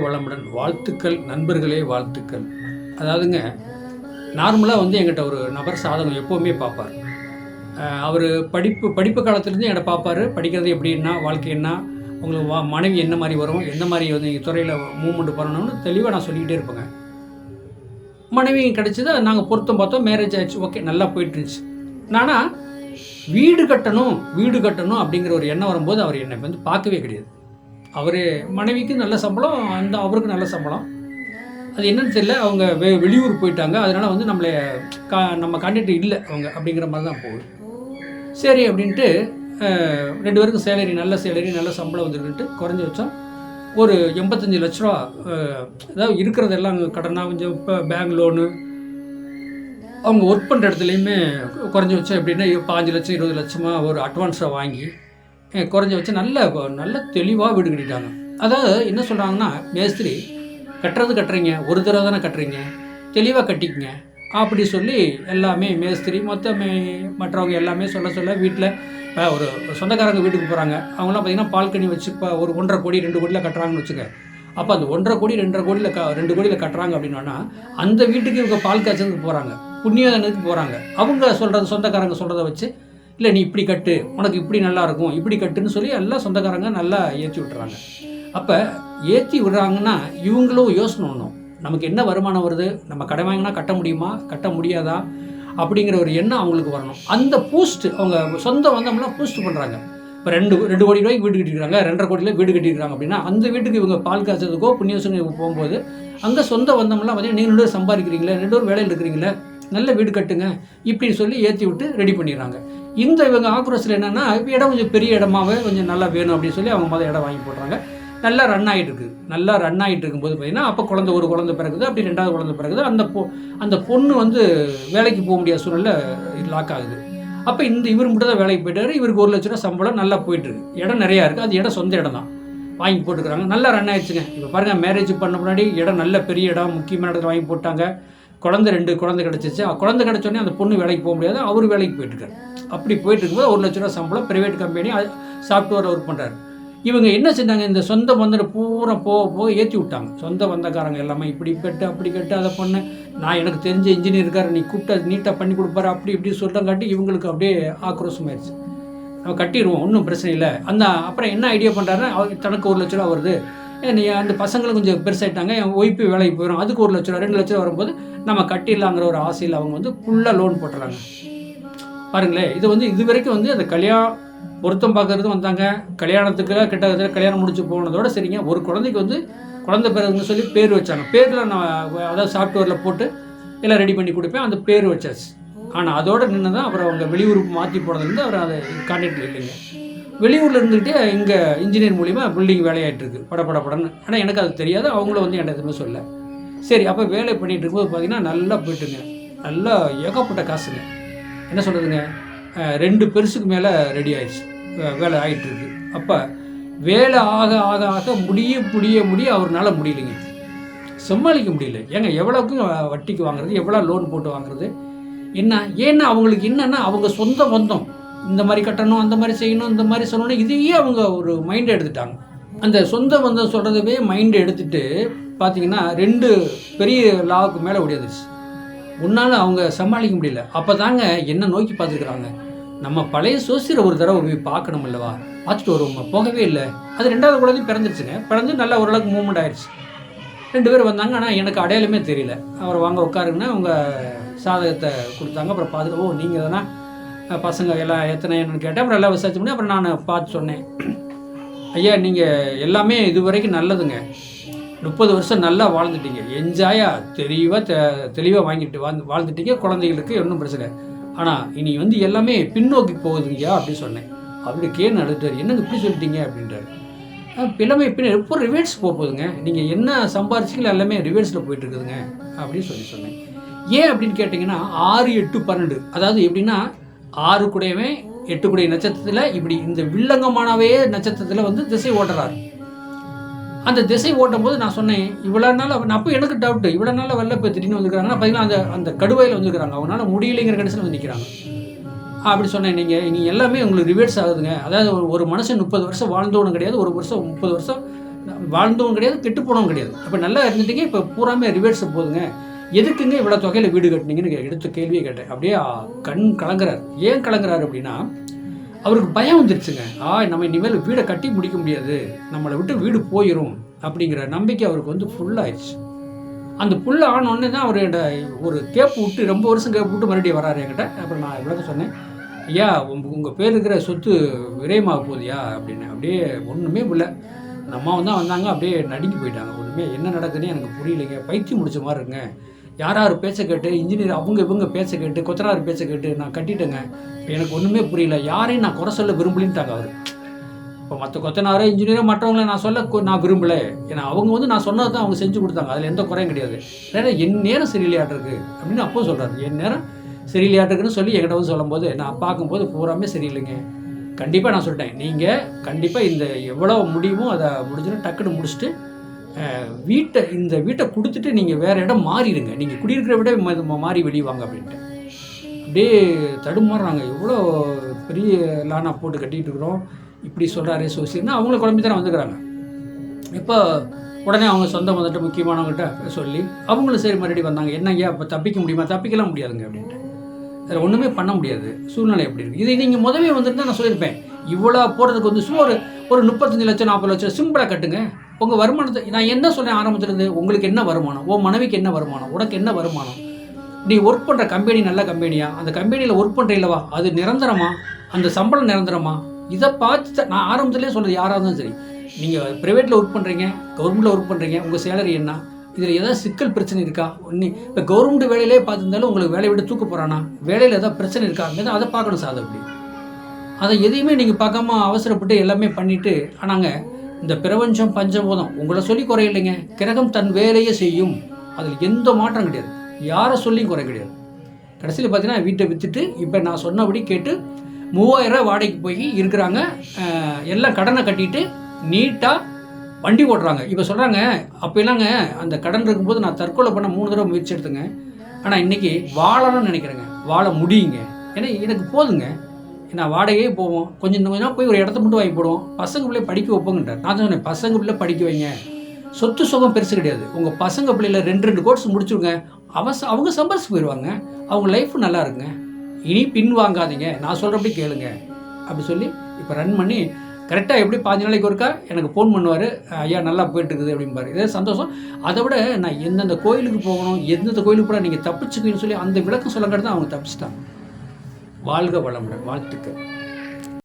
வளமுடன். வாழ்த்துக்கள் நண்பர்களே, வாழ்த்துக்கள். அதாவதுங்க, நார்மலாக வந்து எங்கிட்ட ஒரு நபர் சாதகம் எப்போவுமே பார்ப்பார். அவர் படிப்பு காலத்துலேருந்து என்கிட்ட பார்ப்பார். படிக்கிறது எப்படின்னா, வாழ்க்கை என்ன, உங்களுக்கு மனைவி என்ன மாதிரி வரும், எந்த மாதிரி வந்து துறையில் மூவ்மெண்ட் பண்ணணும்னு தெளிவாக நான் சொல்லிக்கிட்டே இருப்பேங்க. மனைவி கிடச்சிது, நாங்கள் பொருத்தம் பார்த்தோம், மேரேஜ் ஆயிடுச்சு, ஓகே, நல்லா போயிட்டுருந்துச்சு. ஆனால் வீடு கட்டணும் அப்படிங்கிற ஒரு எண்ணம் வரும்போது அவர் என்னை வந்து பார்க்கவே கிடையாது. அவர் மனைவிக்கு நல்ல சம்பளம், அவருக்கு நல்ல சம்பளம். அது என்னன்னு தெரியல, அவங்க வெளியூர் போயிட்டாங்க. அதனால் வந்து நம்ம கான்டாக்ட் இல்லை அவங்க, அப்படிங்கிற மாதிரி தான் போகுது. சரி அப்படின்ட்டு 2 பேருக்கும் சேலரி, நல்ல சம்பளம் வந்துருக்குன்ட்டு குறைஞ்சபட்சம் ஒரு 85 லட்ச ரூபா, அதாவது இருக்கிறதெல்லாம் கடனாக கொஞ்சம் இப்போ பேங்க் லோனு, அவங்க ஒர்க் பண்ணுற இடத்துலையுமே குறைஞ்சபட்சம் எப்படின்னா 5 லட்சம் 20 லட்சமாக ஒரு அட்வான்ஸாக வாங்கி குறைஞ்சபட்சம் நல்ல தெளிவாக வீடு கட்டிட்டாங்க. அதாவது என்ன சொல்கிறாங்கன்னா, மேஸ்திரி கட்டுறீங்க, ஒரு தடவை தானே கட்டுறீங்க, தெளிவாக கட்டிக்குங்க அப்படி சொல்லி எல்லாமே மேஸ்திரி மற்றவங்க எல்லாமே சொல்ல வீட்டில் ஒரு சொந்தக்காரங்க வீட்டுக்கு போகிறாங்க. அவங்களாம் பார்த்திங்கன்னா பால்கனி வச்சு இப்போ ஒரு 1.5 கோடி 2 கோடியில் கட்டுறாங்கன்னு வச்சுக்க. அப்போ அந்த 1.5 கோடி 2.5 கோடியில் 2 கோடியில் கட்டுறாங்க அப்படின்னா அந்த வீட்டுக்கு இவங்க பால் காய்ச்சலுக்கு போகிறாங்க, புண்ணியனுக்கு போகிறாங்க. அவங்க சொந்தக்காரங்க சொல்கிறத வச்சு, இல்லை நீ இப்படி கட்டு, உனக்கு இப்படி நல்லாயிருக்கும், இப்படி கட்டுன்னு சொல்லி எல்லாம் சொந்தக்காரங்க நல்லா ஏற்றி விட்டுறாங்க. அப்போ ஏற்றி விடுறாங்கன்னா இவங்களும் யோசனை ஒன்றும், நமக்கு என்ன வருமானம் வருது, நம்ம கடை வாங்கினா கட்ட முடியுமா, கட்ட முடியாதா அப்படிங்கிற ஒரு எண்ணம் அவங்களுக்கு வரணும். அந்த பூஸ்ட் அவங்க சொந்த வந்தோம்லாம் பூஸ்ட் பண்ணுறாங்க. இப்போ 2 கோடி ரூபாய்க்கு வீடு கட்டிக்கிறாங்க, 2.5 கோடியில் வீடு கட்டிக்கிறாங்க அப்படின்னா அந்த வீட்டுக்கு இவங்க பால் காய்ச்சதுக்கோ புண்ணியசுக்கு போகும்போது அங்கே சொந்த வந்தோம்லாம் பார்த்தீங்கன்னா நீங்கள் 2 பேரும் சம்பாதிக்கிறீங்களே, 2 பேரும் வேலையில் இருக்கிறீங்களே, நல்ல வீடு கட்டுங்க இப்படின்னு சொல்லி ஏற்றி விட்டு ரெடி பண்ணிடுறாங்க. இவங்க ஆக்ரோஸில் என்னென்னா, இடம் கொஞ்சம் பெரிய இடமாவே கொஞ்சம் நல்லா வேணும் அப்படின்னு சொல்லி அவங்க இடம் வாங்கி போடுறாங்க. நல்லா ரன் ஆகிட்டு இருக்கும்போது பார்த்தீங்கன்னா, அப்போ ஒரு குழந்தை பிறகுது, அப்படி 2வது குழந்தை பிறகுது. அந்த பொண்ணு வந்து வேலைக்கு போக முடியாத சூழலில் லாக் ஆகுது. அப்போ இவர் மட்டும் தான் வேலைக்கு போயிட்டாரு. இவருக்கு 1 லட்ச ரூபா சம்பளம், நல்லா போயிட்டுருக்கு. இடம் நிறையா இருக்குது, அது இடம் சொந்த இடம் தான், வாங்கி போட்டுக்கிறாங்க. நல்லா ரன் ஆயிடுச்சுங்க. இப்போ பாருங்கள், மேரேஜ் பண்ண முன்னாடி இடம் நல்ல பெரிய இடம், முக்கியமான இடத்துல வாங்கி போட்டாங்க. 2 குழந்தை கிடச்சிச்சு. குழந்தை கிடச்சோடனே அந்த பொண்ணு வேலைக்கு போக முடியாது, அவர் வேலைக்கு போயிட்டுருக்காரு. அப்படி போயிட்டு இருக்கும்போது 1 லட்ச ரூபா சம்பளம், ப்ரைவேட் கம்பெனி, சாஃப்ட்வேர் ஒர்க் பண்ணுறாரு. இவங்க என்ன செஞ்சாங்க, இந்த சொந்த பந்தம் பூரா போக ஏற்றி விட்டாங்க. சொந்த பந்தக்காரங்க எல்லாமே இப்படி கட்டு அப்படி கட்டு அதை பண்ண, எனக்கு தெரிஞ்ச இன்ஜினியர் இருக்காரு, நீ கூப்பிட்டா நீட்டாக பண்ணி கொடுப்பாரு அப்படி இப்படி சொல்கிறங்காட்டி இவங்களுக்கு அப்படியே ஆக்ரோஷமாயிருச்சு. நம்ம கட்டிடுவோம், ஒன்றும் பிரச்சனை இல்லை. அப்புறம் என்ன ஐடியா பண்ணுறாருன்னா, தனக்கு 1 லட்ச ரூபா வருது, அந்த பசங்களும் கொஞ்சம் பெருசாகிட்டாங்க, என் ஒய்ஃபு வேலைக்கு போயிடும், அதுக்கு 1 லட்ச ரூபா 2 லட்ச ரூபா வரும்போது நம்ம கட்டிடலாங்கிற ஒரு ஆசையில் அவங்க வந்து ஃபுல்லாக லோன் போட்டுறாங்க. பாருங்களேன், இது வந்து இது வரைக்கும் வந்து அந்த பொருத்தம் பார்க்கறது வந்தாங்க, கல்யாணத்துக்கு கிட்ட கல்யாணம் முடிச்சு போனதோட சரிங்க. ஒரு குழந்தைக்கு வந்து குழந்தை பிறகுன்னு சொல்லி பேர் வச்சாங்க. பேரில் நான் அதாவது சாஃப்ட்வேரில் போட்டு எல்லாம் ரெடி பண்ணி கொடுப்பேன், அந்த பேர் வச்சாச்சு. ஆனால் அதோடு நின்று தான் அப்புறம் அவங்க வெளியூருக்கு மாற்றி போனதுலேருந்து அவர் அதை கான்டாக்டில் இல்லைங்க. வெளியூரில் இருந்துக்கிட்டே இங்கே இன்ஜினியர் மூலிமா பில்டிங் வேலையாகிட்டுருக்கு படன்னு. ஆனால் எனக்கு அது தெரியாது, அவங்களும் வந்து என்கிட்ட எதுவுமே சொல்ல. சரி, அப்போ வேலை பண்ணிகிட்டு இருக்கும்போது பார்த்தீங்கன்னா நல்லா போயிட்டுங்க, நல்லா ஏகப்பட்ட காசுங்க. என்ன சொல்கிறதுங்க, 2 பெருசுக்கு மேலே ரெடி ஆயிடுச்சு, வேலை ஆகிட்டுருக்கு. அப்போ வேலை ஆக முடிய அவர்னால முடியலைங்க, சமாளிக்க முடியல. ஏங்க எவ்வளோக்கும் வட்டிக்கு வாங்குறது, எவ்வளோ லோன் போட்டு வாங்குறது, ஏன்னா அவங்களுக்கு என்னென்னா, அவங்க சொந்த பந்தம் இந்த மாதிரி கட்டணும், அந்த மாதிரி செய்யணும், இந்த மாதிரி சொல்லணும், இதையே அவங்க ஒரு மைண்டை எடுத்துட்டாங்க. அந்த சொந்த பந்தம் சொல்கிறதவே மைண்டை எடுத்துகிட்டு பார்த்தீங்கன்னா 2 பெரிய லாவுக்கு மேலே ஓடியாந்துச்சு. உன்னால் அவங்க சமாளிக்க முடியல. அப்போ தாங்க என்ன நோக்கி பார்த்துருக்குறாங்க, நம்ம பழைய சோசியரை ஒரு தடவை போய் பார்க்கணும் இல்லவா, பார்த்துட்டு வருவோம். போகவே இல்லை. அது 2வது குழந்தையும் பிறந்துருச்சுங்க. பிறந்து நல்லா ஓரளவுக்கு மூவ்மெண்ட் ஆயிடுச்சு. 2 பேர் வந்தாங்க. ஆனால் எனக்கு அடையாளமே தெரியல. அவரை வாங்க உட்காருங்கன்னா அவங்க சாதகத்தை கொடுத்தாங்க. அப்புறம் பார்த்துட்டு, நீங்கள் தானே பசங்க எல்லாம் எத்தனை என்னன்னு கேட்டேன். அப்புறம் எல்லாம் விசாரிச்சு பண்ணி அப்புறம் நான் பார்த்து சொன்னேன், ஐயா நீங்கள் எல்லாமே இது வரைக்கும் நல்லதுங்க, 30 வருஷம் நல்லா வாழ்ந்துட்டீங்க, என்ஜாயாக தெளிவாக வாங்கிட்டு வாழ்ந்துட்டீங்க, குழந்தைகளுக்கு ஒன்றும் பிரச்சனை. ஆனால் இனி வந்து எல்லாமே பின்னோக்கி போகுதுங்கய்யா அப்படின்னு சொன்னேன். அப்படி கேன்னு அடுத்தார், என்னங்க இப்படி சொல்லிட்டீங்க அப்படின்றாரு. எல்லாமே எப்போ ரிவர்ஸ் போகுதுங்க, நீங்கள் என்ன சம்பாரிச்சிங்களோ எல்லாமே ரிவர்ஸில் போயிட்டு இருக்குதுங்க அப்படின்னு சொன்னேன். ஏன் அப்படின்னு கேட்டிங்கன்னா, 6, 8, 12, அதாவது எப்படின்னா 6 கூடையவே 8 கூடிய நட்சத்திரத்தில் இப்படி இந்த வில்லங்கமானவே நட்சத்திரத்தில் வந்து திசை ஓட்டுறாரு. அந்த திசை ஓட்டும் போது நான் சொன்னேன், இவ்வளோ நாள் அப்போ எனக்கு டவுட்டு, இவ்வளோ நாள் வரல, இப்போ திடீர்னு வந்துருக்காங்கன்னா பார்த்தீங்கன்னா அந்த கடுவாயில் வந்துருக்காங்க, அவங்களால முடியலைங்கிற கடைசியில் வந்து நிற்கிறாங்க. அப்படி சொன்னேன், நீங்கள் எல்லாமே உங்களுக்கு ரிவர்ஸ் ஆகுதுங்க. அதாவது ஒரு மனுஷன் 30 வருஷம் வாழ்ந்தவனும் கிடையாது, ஒரு வருஷம் 30 வருஷம் வாழ்ந்தவங்க கிடையாது, கெட்டு போனவங்க கிடையாது. அப்போ நல்லா இருந்துட்டீங்க, இப்போ பூராமே ரிவர்ஸ் போகுதுங்க, எதுக்குங்க இவ்வளோ தொகையில் வீடு கட்டினீங்கன்னு எடுத்த கேள்வியை கேட்டேன். அப்படியே கண் கலங்குறாரு. ஏன் கலங்குறாரு அப்படின்னா, அவருக்கு பயம் வந்துருச்சுங்க. நம்ம இனிமேல் வீடை கட்டி முடிக்க முடியாது, நம்மளை விட்டு வீடு போயிடும் அப்படிங்கிற நம்பிக்கை அவருக்கு வந்து ஃபுல்லாகிடுச்சு. அந்த புல் ஆனோடனே தான் அவர் ஒரு கேப்பு விட்டு, ரொம்ப வருஷம் கேப்பு விட்டு மறுபடியும் வராரு என்கிட்ட. அப்புறம் நான் விளக்க சொன்னேன், ஐயா உங்கள் பேர் இருக்கிற சொத்து விரயமாக போகுதுயா அப்படின்னு. அப்படியே ஒன்றுமே இல்லை, அந்த அம்மாவும் தான் வந்தாங்க, அப்படியே நடுங்கி போயிட்டாங்க. ஒன்றுமே என்ன நடக்குதுன்னு எனக்கு புரியலைங்க, பைத்தியம் முடிச்ச மாதிரி இருக்குங்க. யார் பேச்சை கேட்டு, இன்ஜினியர் இவங்க பேச்சை கேட்டு, கொத்தனார் பேச்சை கேட்டு நான் கட்டிட்டேங்க. எனக்கு ஒன்றுமே புரியல, யாரையும் நான் குறை சொல்ல விரும்பலின்ட்டாங்க அவர். இப்போ மற்ற கொத்தனாரோ இன்ஜினியரோ மற்றவங்களை நான் விரும்பலை, ஏன்னா அவங்க வந்து நான் சொன்னது தான் அவங்க செஞ்சு கொடுத்தாங்க, அதில் எந்த குறையும் கிடையாது. ஏன்னா என் நேரம் சரியில்லையாட்டிருக்கு அப்படின்னு அப்போ சொல்கிறாரு. என் நேரம் சரியில்லையாட்டிருக்குன்னு சொல்லி என்கிட்ட வந்து சொல்லும்போது நான் பார்க்கும்போது பூராமே சரியில்லைங்க. கண்டிப்பாக நான் சொல்லிட்டேன், நீங்கள் கண்டிப்பாக இந்த எவ்வளோ முடியுமோ அதை முடிஞ்சுன்னு டக்குன்னு முடிச்சுட்டு இந்த வீட்டை கொடுத்துட்டு நீங்கள் வேறு இடம் மாறிடுங்க, நீங்கள் குடியிருக்கிற விட மாறி வெளியே வாங்க அப்படின்ட்டு. அப்படியே தடுமாறுறாங்க. எவ்வளோ பெரிய லானா போட்டு கட்டிகிட்டு இருக்கிறோம், இப்படி சொல்கிறாரே சோசியல்னா அவங்கள குழம்பி தானே வந்துக்கிறாங்க. இப்போ உடனே அவங்க சொந்தம் வந்துட்டு முக்கியமானவங்ககிட்ட சொல்லி அவங்களும் சரி மறுபடியும் வந்தாங்க. என்னங்க இப்போ தப்பிக்க முடியுமா? தப்பிக்கலாம் முடியாதுங்க அப்படின்ட்டு. அதில் ஒன்றுமே பண்ண முடியாது, சூழ்நிலை எப்படி இருக்குது. இதை நீங்கள் முதவே வந்துட்டு நான் சொல்லியிருப்பேன், இவ்வளோ போகிறதுக்கு வந்து சும்மா ஒரு 35 லட்சம் 40 லட்சம் சிம்பிளாக கட்டுங்க. உங்கள் வருமானத்தை நான் என்ன சொன்னேன் ஆரம்பத்துலேருந்து, உங்களுக்கு என்ன வருமானம், உன் மனைவிக்கு என்ன வருமானம், உனக்கு என்ன வருமானம், நீ ஒர்க் பண்ணுற கம்பெனி நல்ல கம்பெனியா, அந்த கம்பெனியில் ஒர்க் பண்ணுற இல்லவா, அது நிரந்தரமா, அந்த சம்பளம் நிரந்தரமா, இதை பார்த்து நான் ஆரம்பத்துலேயே சொல்கிறது. யாராக இருந்தாலும் சரி, நீங்கள் ப்ரைவேட்டில் ஒர்க் பண்ணுறீங்க, கவர்மெண்ட்டில் ஒர்க் பண்ணுறீங்க, உங்கள் சேலரி என்ன, இதில் ஏதாவது சிக்கல் பிரச்சனை இருக்கா, இப்போ கவர்மெண்ட் வேலையிலே பார்த்துருந்தாலும் உங்களுக்கு வேலையை விட்டு தூக்க போகிறானா, வேலையில் ஏதாவது பிரச்சனை இருக்கா, அதை பார்க்கணும் சார். அப்படி அதை எதையுமே நீங்கள் பார்க்காம அவசரப்பட்டு எல்லாமே பண்ணிவிட்டு, ஆனாங்க இந்த பிரபஞ்சம் பஞ்சபோதம் உங்களை சொல்லி குறையில்லைங்க, கிரகம் தன் வேலையை செய்யும், அதில் எந்த மாற்றம் கிடையாது, யாரை சொல்லியும் குறை கிடையாது. கடைசியில் பார்த்தீங்கன்னா வீட்டை விற்றுட்டு இப்போ நான் சொன்னபடி கேட்டு 3000 ரூபா வாடகைக்கு போய் இருக்கிறாங்க. எல்லாம் கடனை கட்டிட்டு நீட்டாக வண்டி ஓட்டுறாங்க. இப்போ சொல்கிறாங்க, அப்போ இல்லைங்க அந்த கடன் இருக்கும்போது நான் தற்கொலை பண்ண 3 தடவை முயற்சி எடுத்துங்க, ஆனால் இன்றைக்கி வாழணும்னு நினைக்கிறேங்க, வாழ முடியுங்க. ஏன்னா எனக்கு போதுங்க, நான் வாடகையே போவோம், கொஞ்சம் கொஞ்சம் போய் ஒரு இடத்த மட்டும் வாங்கி போடுவோம், பசங்க பிள்ளை படிக்க வைப்போங்கன்றார். நான் சொன்னேன், பசங்க பிள்ளை படிக்க வைங்க, சொத்து சுகம் பெருசு கிடையாது, உங்கள் பசங்க பிள்ளையில் 2 கோர்ஸ் முடிச்சுடுங்க, அவங்க சம்பாரிச்சு போயிடுவாங்க, அவங்க லைஃப் நல்லா இருக்குங்க, இனி பின் வாங்காதீங்க, நான் சொல்கிறபடி கேளுங்க அப்படி சொல்லி இப்போ ரன் பண்ணி கரெக்டாக எப்படி 5 நாளைக்கு ஒருக்கா எனக்கு ஃபோன் பண்ணுவார், ஐயா நல்லா போயிட்டுருக்குது அப்படிம்பாரு. இதே சந்தோஷம். அதை விட நான் எந்தெந்த கோயிலுக்கு போகணும், எந்தெந்த கோயிலுக்கு போனால் நீங்கள் தப்பிச்சுக்குன்னு சொல்லி அந்த விளக்கம் சொல்லங்கிறது தான் அவங்க தப்பிச்சிட்டாங்க. வாழ்க வளமுடன், வாழ்த்துக்கள்.